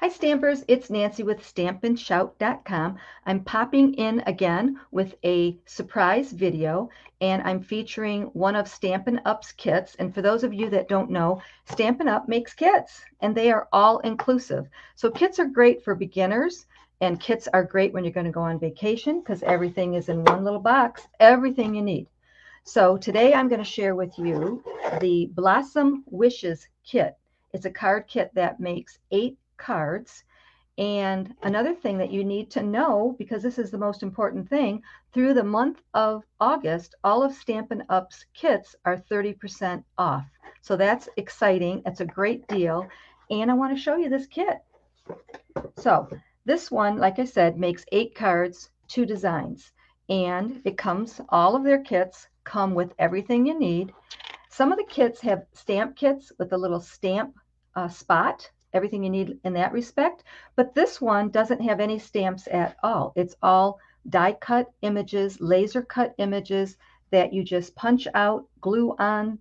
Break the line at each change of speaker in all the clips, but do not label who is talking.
Hi Stampers, it's Nancy with StampandShout.com. I'm popping in again with a surprise video, and I'm featuring one of Stampin' Up's kits. And for those of you that don't know, Stampin' Up makes kits and they are all inclusive. So kits are great for beginners, and kits are great when you're going to go on vacation because everything is in one little box, everything you need. So today I'm going to share with you the Blossom Wishes kit. It's a card kit that makes 8 cards. And another thing that you need to know, because this is the most important thing, through the month of August, all of Stampin' Up's kits are 30% off. So that's exciting. It's a great deal. And I want to show you this kit. So this one, like I said, makes 8 cards, 2 designs. And it comes, all of their kits come with everything you need. Some of the kits have stamp kits with a little stamp spot, everything you need in that respect. But this one doesn't have any stamps at all. It's all die cut images, laser cut images that you just punch out, glue on,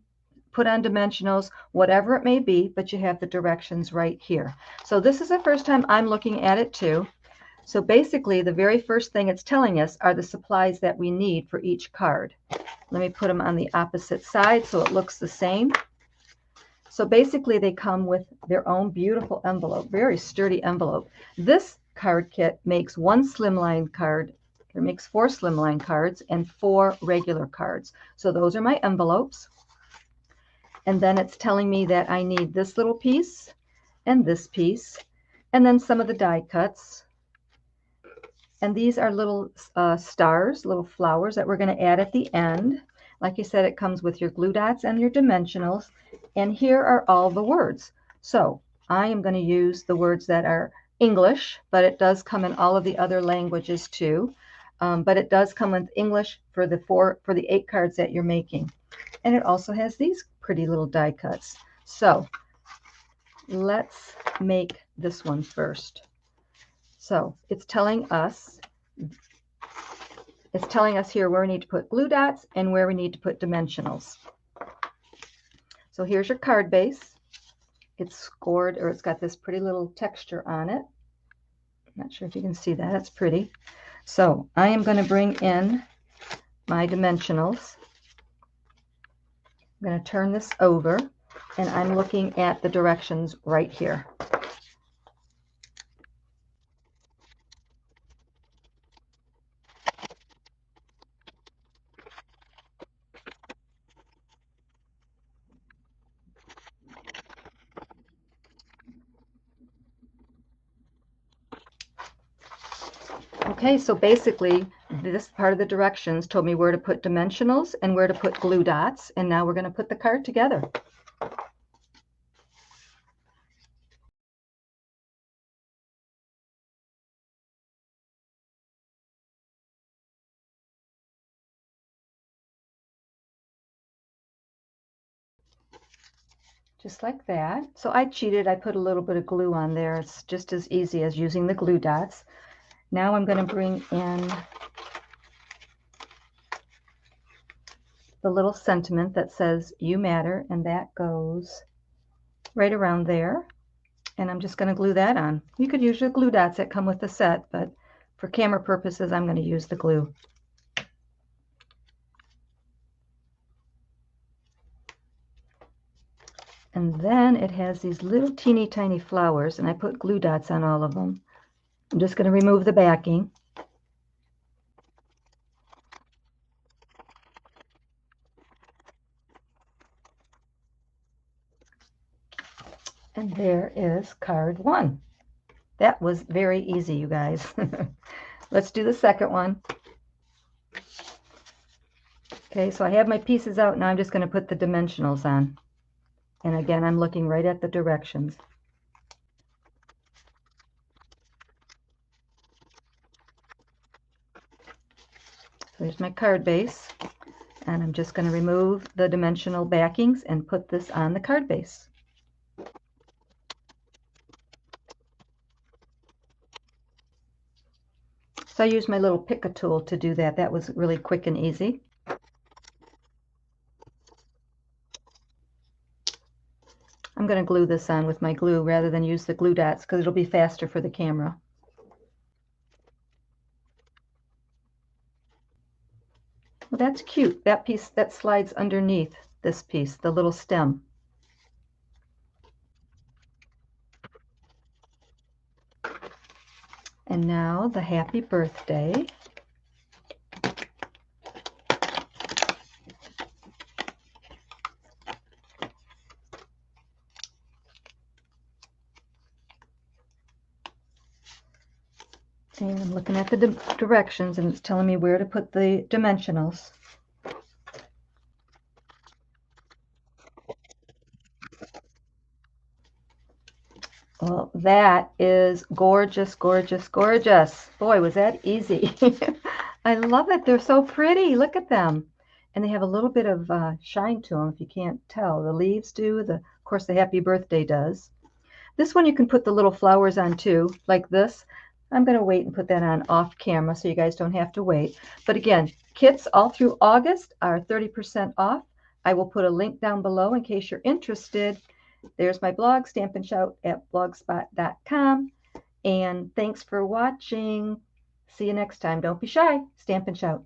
put on dimensionals, whatever it may be, but you have the directions right here. So this is the first time I'm looking at it too. So basically, the very first thing it's telling us are the supplies that we need for each card. Let me put them on the opposite side so it looks the same. So basically, they come with their own beautiful envelope, very sturdy envelope. This card kit makes 1 slimline card. It makes 4 slimline cards and 4 regular cards. So those are my envelopes. And then it's telling me that I need this little piece and this piece, and then some of the die cuts. And these are little stars, little flowers that we're going to add at the end. Like I said, it comes with your glue dots and your dimensionals. And here are all the words. So I am going to use the words that are English, but it does come in all of the other languages too. But it does come with English for the 8 cards that you're making. And it also has these pretty little die cuts. So let's make this one first. So it's telling us here where we need to put glue dots and where we need to put dimensionals. So here's your card base. It's scored, or it's got this pretty little texture on it. I'm not sure if you can see that. It's pretty. So I am going to bring in my dimensionals. I'm going to turn this over, and I'm looking at the directions right here. Okay, so basically this part of the directions told me where to put dimensionals and where to put glue dots, and now we're going to put the card together. Just like that. So I cheated. I put a little bit of glue on there. It's just as easy as using the glue dots. Now I'm going to bring in the little sentiment that says "You matter," and that goes right around there. And I'm just going to glue that on. You could use your glue dots that come with the set, but for camera purposes, I'm going to use the glue. And then it has these little teeny tiny flowers, and I put glue dots on all of them. I'm just going to remove the backing. And there is card 1. That was very easy, you guys. Let's do the second one. Okay, so I have my pieces out. Now I'm just going to put the dimensionals on. And again, I'm looking right at the directions. So here's my card base. And I'm just going to remove the dimensional backings and put this on the card base. So I used my little pick-a tool to do that. That was really quick and easy. I'm going to glue this on with my glue rather than use the glue dots because it'll be faster for the camera. Well, that's cute. That piece that slides underneath this piece, the little stem. And now the happy birthday. And I'm looking at the directions and it's telling me where to put the dimensionals. Well, that is gorgeous, gorgeous, gorgeous. Boy, was that easy. I love it. They're so pretty. Look at them. And they have a little bit of shine to them if you can't tell. The leaves do. Of course, the happy birthday does. This one you can put the little flowers on too, like this. I'm going to wait and put that on off camera so you guys don't have to wait. But again, kits all through August are 30% off. I will put a link down below in case you're interested. There's my blog, Stampin' Shout at blogspot.com. And thanks for watching. See you next time. Don't be shy. Stampin' Shout.